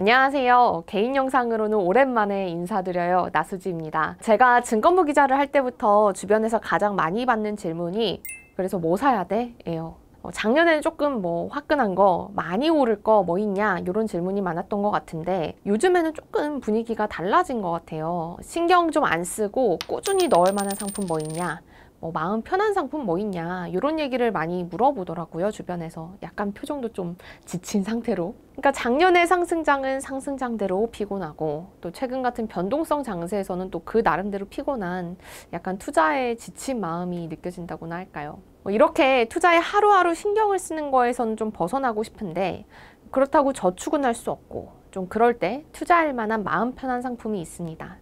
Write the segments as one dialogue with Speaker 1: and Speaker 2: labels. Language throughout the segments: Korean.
Speaker 1: 안녕하세요. 개인 영상으로는 오랜만에 인사드려요. 나수지입니다. 제가 증권부 기자를 할 때부터 주변에서 가장 많이 받는 질문이 그래서 뭐 사야 돼? 예요. 작년에는 조금 화끈한 거, 많이 오를 거 뭐 있냐 이런 질문이 많았던 것 같은데 요즘에는 조금 분위기가 달라진 것 같아요. 신경 좀 안 쓰고 꾸준히 넣을 만한 상품 뭐 있냐, 마음 편한 상품 뭐 있냐 이런 얘기를 많이 물어보더라고요. 주변에서 약간 표정도 좀 지친 상태로. 그러니까 작년의 상승장은 상승장대로 피곤하고 또 최근 같은 변동성 장세에서는 또 그 나름대로 피곤한 약간 투자에 지친 마음이 느껴진다고나 할까요? 이렇게 투자에 하루하루 신경을 쓰는 거에선 좀 벗어나고 싶은데 그렇다고 저축은 할 수 없고 좀 그럴 때 투자할 만한 마음 편한 상품이 있습니다.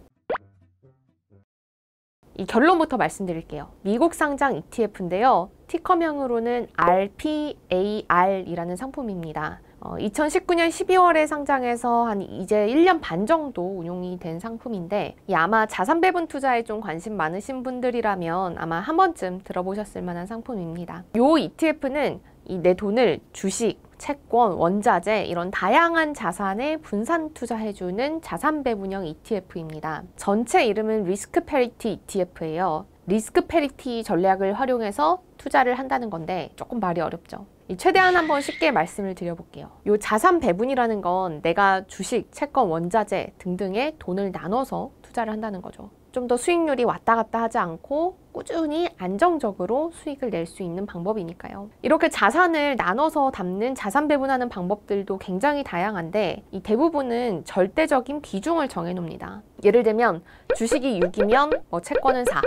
Speaker 1: 이 결론부터 말씀드릴게요. 미국 상장 ETF인데요. 티커명으로는 RPAR이라는 상품입니다. 2019년 12월에 상장해서 이제 1년 반 정도 운용이 된 상품인데 아마 자산 배분 투자에 좀 관심 많으신 분들이라면 아마 한 번쯤 들어보셨을 만한 상품입니다. 이 ETF는 내 돈을 주식, 채권, 원자재 이런 다양한 자산에 분산 투자해주는 자산 배분형 ETF입니다. 전체 이름은 리스크 패리티 ETF예요. 리스크 패리티 전략을 활용해서 투자를 한다는 건데 조금 말이 어렵죠. 최대한 한번 쉽게 말씀을 드려볼게요. 이 자산 배분이라는 건 내가 주식, 채권, 원자재 등등에 돈을 나눠서 투자를 한다는 거죠. 좀 더 수익률이 왔다 갔다 하지 않고 꾸준히 안정적으로 수익을 낼 수 있는 방법이니까요. 이렇게 자산을 나눠서 담는 자산 배분하는 방법들도 굉장히 다양한데 이 대부분은 절대적인 비중을 정해놓습니다. 예를 들면 주식이 6이면 채권은 4.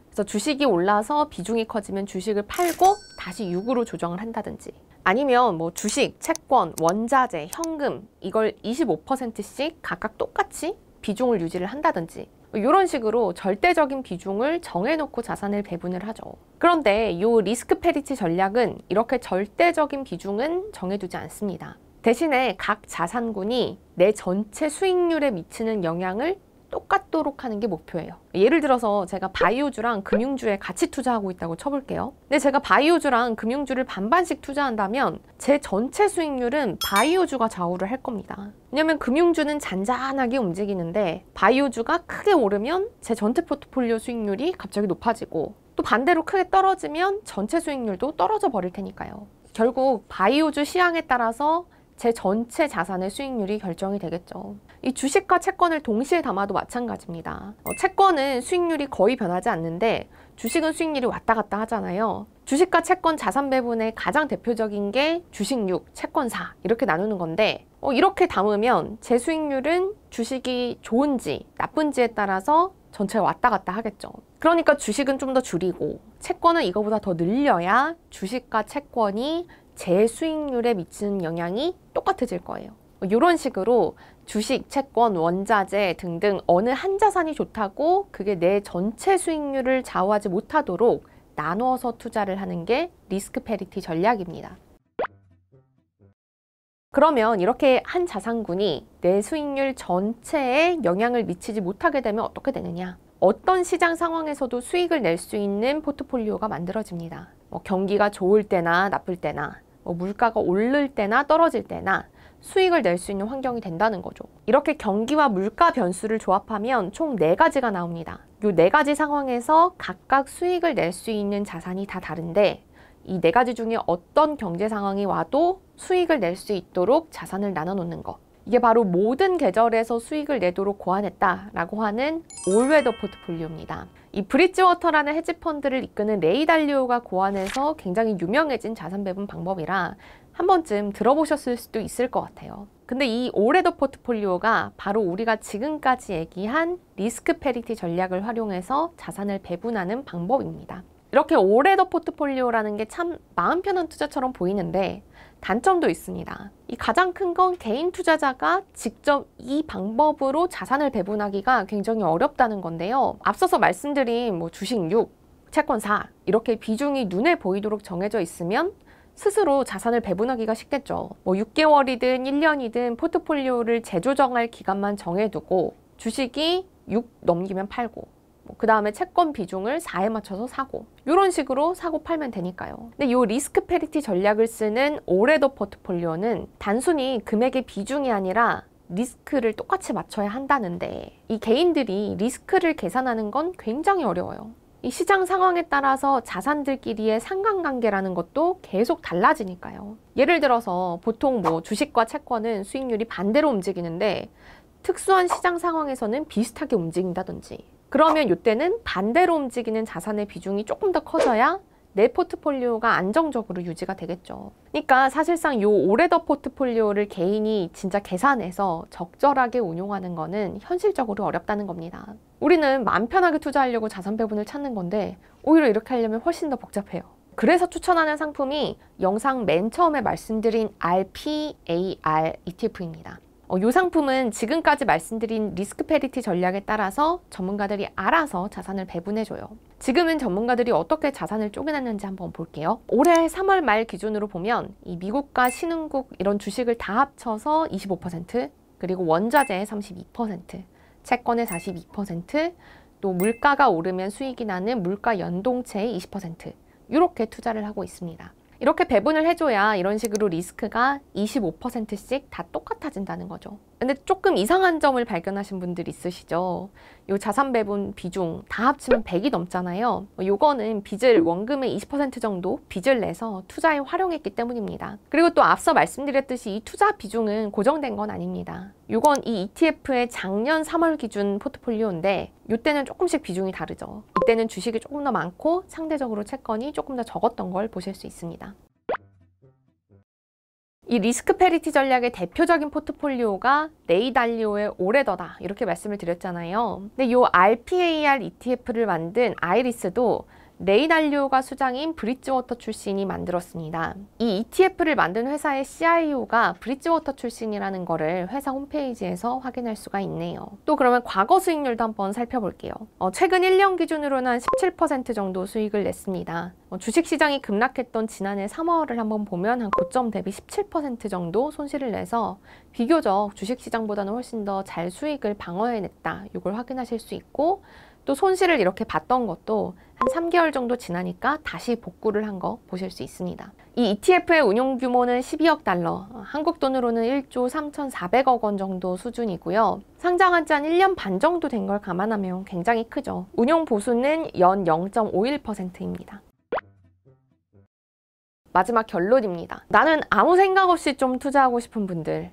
Speaker 1: 그래서 주식이 올라서 비중이 커지면 주식을 팔고 다시 6으로 조정을 한다든지 아니면 주식, 채권, 원자재, 현금 이걸 25%씩 각각 똑같이 비중을 유지를 한다든지 이런 식으로 절대적인 비중을 정해놓고 자산을 배분을 하죠. 그런데 이 리스크 패리티 전략은 이렇게 절대적인 비중은 정해두지 않습니다. 대신에 각 자산군이 내 전체 수익률에 미치는 영향을 똑같도록 하는 게 목표예요. 예를 들어서 제가 바이오주랑 금융주에 같이 투자하고 있다고 쳐볼게요. 근데 제가 바이오주랑 금융주를 반반씩 투자한다면 제 전체 수익률은 바이오주가 좌우를 할 겁니다. 왜냐면 금융주는 잔잔하게 움직이는데 바이오주가 크게 오르면 제 전체 포트폴리오 수익률이 갑자기 높아지고 또 반대로 크게 떨어지면 전체 수익률도 떨어져 버릴 테니까요. 결국 바이오주 시향에 따라서 제 전체 자산의 수익률이 결정이 되겠죠. 이 주식과 채권을 동시에 담아도 마찬가지입니다. 채권은 수익률이 거의 변하지 않는데 주식은 수익률이 왔다 갔다 하잖아요. 주식과 채권 자산 배분의 가장 대표적인 게 주식 6, 채권 4 이렇게 나누는 건데 이렇게 담으면 제 수익률은 주식이 좋은지 나쁜지에 따라서 전체가 왔다 갔다 하겠죠. 그러니까 주식은 좀 더 줄이고 채권은 이거보다 더 늘려야 주식과 채권이 제 수익률에 미치는 영향이 똑같아질 거예요. 이런 식으로 주식, 채권, 원자재 등등 어느 한 자산이 좋다고 그게 내 전체 수익률을 좌우하지 못하도록 나누어서 투자를 하는 게 리스크 패리티 전략입니다. 그러면 이렇게 한 자산군이 내 수익률 전체에 영향을 미치지 못하게 되면 어떻게 되느냐? 어떤 시장 상황에서도 수익을 낼 수 있는 포트폴리오가 만들어집니다. 경기가 좋을 때나 나쁠 때나 물가가 오를 때나 떨어질 때나 수익을 낼 수 있는 환경이 된다는 거죠. 이렇게 경기와 물가 변수를 조합하면 총 4가지가 나옵니다. 이 4가지 상황에서 각각 수익을 낼 수 있는 자산이 다 다른데 이 4가지 중에 어떤 경제 상황이 와도 수익을 낼 수 있도록 자산을 나눠 놓는 것. 이게 바로 모든 계절에서 수익을 내도록 고안했다라고 하는 올웨더 포트폴리오입니다. 이 브릿지워터라는 헤지펀드를 이끄는 레이 달리오가 고안해서 굉장히 유명해진 자산 배분 방법이라 한 번쯤 들어보셨을 수도 있을 것 같아요. 근데 이 올웨더 포트폴리오가 바로 우리가 지금까지 얘기한 리스크 패리티 전략을 활용해서 자산을 배분하는 방법입니다. 이렇게 올웨더 포트폴리오라는 게 참 마음 편한 투자처럼 보이는데 단점도 있습니다. 이 가장 큰 건 개인 투자자가 직접 이 방법으로 자산을 배분하기가 굉장히 어렵다는 건데요. 앞서서 말씀드린 주식 6, 채권 4 이렇게 비중이 눈에 보이도록 정해져 있으면 스스로 자산을 배분하기가 쉽겠죠. 6개월이든 1년이든 포트폴리오를 재조정할 기간만 정해두고 주식이 6 넘기면 팔고 그 다음에 채권 비중을 4에 맞춰서 사고 이런 식으로 사고 팔면 되니까요. 근데 이 리스크 패리티 전략을 쓰는 올웨더 포트폴리오는 단순히 금액의 비중이 아니라 리스크를 똑같이 맞춰야 한다는데 이 개인들이 리스크를 계산하는 건 굉장히 어려워요. 이 시장 상황에 따라서 자산들끼리의 상관관계라는 것도 계속 달라지니까요. 예를 들어서 보통 주식과 채권은 수익률이 반대로 움직이는데 특수한 시장 상황에서는 비슷하게 움직인다든지, 그러면 이때는 반대로 움직이는 자산의 비중이 조금 더 커져야 내 포트폴리오가 안정적으로 유지가 되겠죠. 그러니까 사실상 요 올해더 포트폴리오를 개인이 진짜 계산해서 적절하게 운용하는 거는 현실적으로 어렵다는 겁니다. 우리는 마음 편하게 투자하려고 자산 배분을 찾는 건데 오히려 이렇게 하려면 훨씬 더 복잡해요. 그래서 추천하는 상품이 영상 맨 처음에 말씀드린 RPAR ETF입니다. 이 상품은 지금까지 말씀드린 리스크 패리티 전략에 따라서 전문가들이 알아서 자산을 배분해줘요. 지금은 전문가들이 어떻게 자산을 쪼개놨는지 한번 볼게요. 올해 3월 말 기준으로 보면 이 미국과 신흥국 이런 주식을 다 합쳐서 25%, 그리고 원자재의 32%, 채권의 42%, 또 물가가 오르면 수익이 나는 물가 연동체의 20%, 이렇게 투자를 하고 있습니다. 이렇게 배분을 해줘야 이런 식으로 리스크가 25%씩 다 똑같아진다는 거죠. 근데 조금 이상한 점을 발견하신 분들 있으시죠? 요 자산 배분 비중 다 합치면 100이 넘잖아요. 요거는 빚을 원금의 20% 정도 빚을 내서 투자에 활용했기 때문입니다. 그리고 또 앞서 말씀드렸듯이 이 투자 비중은 고정된 건 아닙니다. 요건 이 ETF의 작년 3월 기준 포트폴리오인데 요때는 조금씩 비중이 다르죠. 이때는 주식이 조금 더 많고 상대적으로 채권이 조금 더 적었던 걸 보실 수 있습니다. 이 리스크 패리티 전략의 대표적인 포트폴리오가 레이달리오의 올해더다 이렇게 말씀을 드렸잖아요. 근데 이 RPAR ETF를 만든 아이리스도 레이달리오가 수장인 브릿지워터 출신이 만들었습니다. 이 ETF를 만든 회사의 CIO가 브릿지워터 출신이라는 거를 회사 홈페이지에서 확인할 수가 있네요. 또 그러면 과거 수익률도 한번 살펴볼게요. 최근 1년 기준으로는 한 17% 정도 수익을 냈습니다. 주식시장이 급락했던 지난해 3월을 한번 보면 한 고점 대비 17% 정도 손실을 내서 비교적 주식시장보다는 훨씬 더 잘 수익을 방어해냈다. 이걸 확인하실 수 있고, 또 손실을 이렇게 봤던 것도 한 3개월 정도 지나니까 다시 복구를 한 거 보실 수 있습니다. 이 ETF의 운용 규모는 12억 달러, 한국 돈으로는 1조 3,400억 원 정도 수준이고요. 상장한 지 한 1년 반 정도 된 걸 감안하면 굉장히 크죠. 운용 보수는 연 0.51%입니다. 마지막 결론입니다. 나는 아무 생각 없이 좀 투자하고 싶은 분들,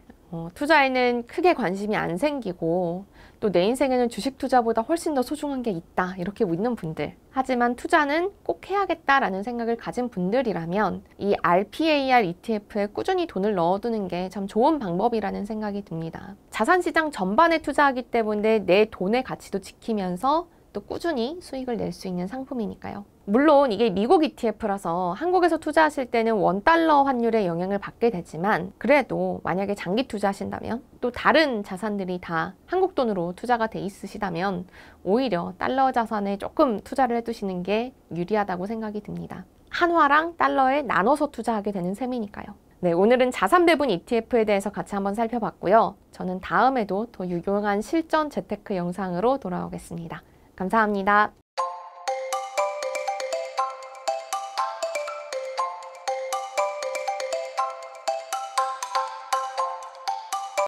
Speaker 1: 투자에는 크게 관심이 안 생기고 또 내 인생에는 주식 투자보다 훨씬 더 소중한 게 있다 이렇게 믿는 분들, 하지만 투자는 꼭 해야겠다라는 생각을 가진 분들이라면 이 RPAR ETF에 꾸준히 돈을 넣어두는 게 참 좋은 방법이라는 생각이 듭니다. 자산시장 전반에 투자하기 때문에 내 돈의 가치도 지키면서 또 꾸준히 수익을 낼 수 있는 상품이니까요. 물론 이게 미국 ETF라서 한국에서 투자하실 때는 원달러 환율의 영향을 받게 되지만, 그래도 만약에 장기 투자하신다면 또 다른 자산들이 다 한국 돈으로 투자가 돼 있으시다면 오히려 달러 자산에 조금 투자를 해두시는 게 유리하다고 생각이 듭니다. 한화랑 달러에 나눠서 투자하게 되는 셈이니까요. 네, 오늘은 자산 배분 ETF에 대해서 같이 한번 살펴봤고요. 저는 다음에도 더 유용한 실전 재테크 영상으로 돌아오겠습니다. 감사합니다.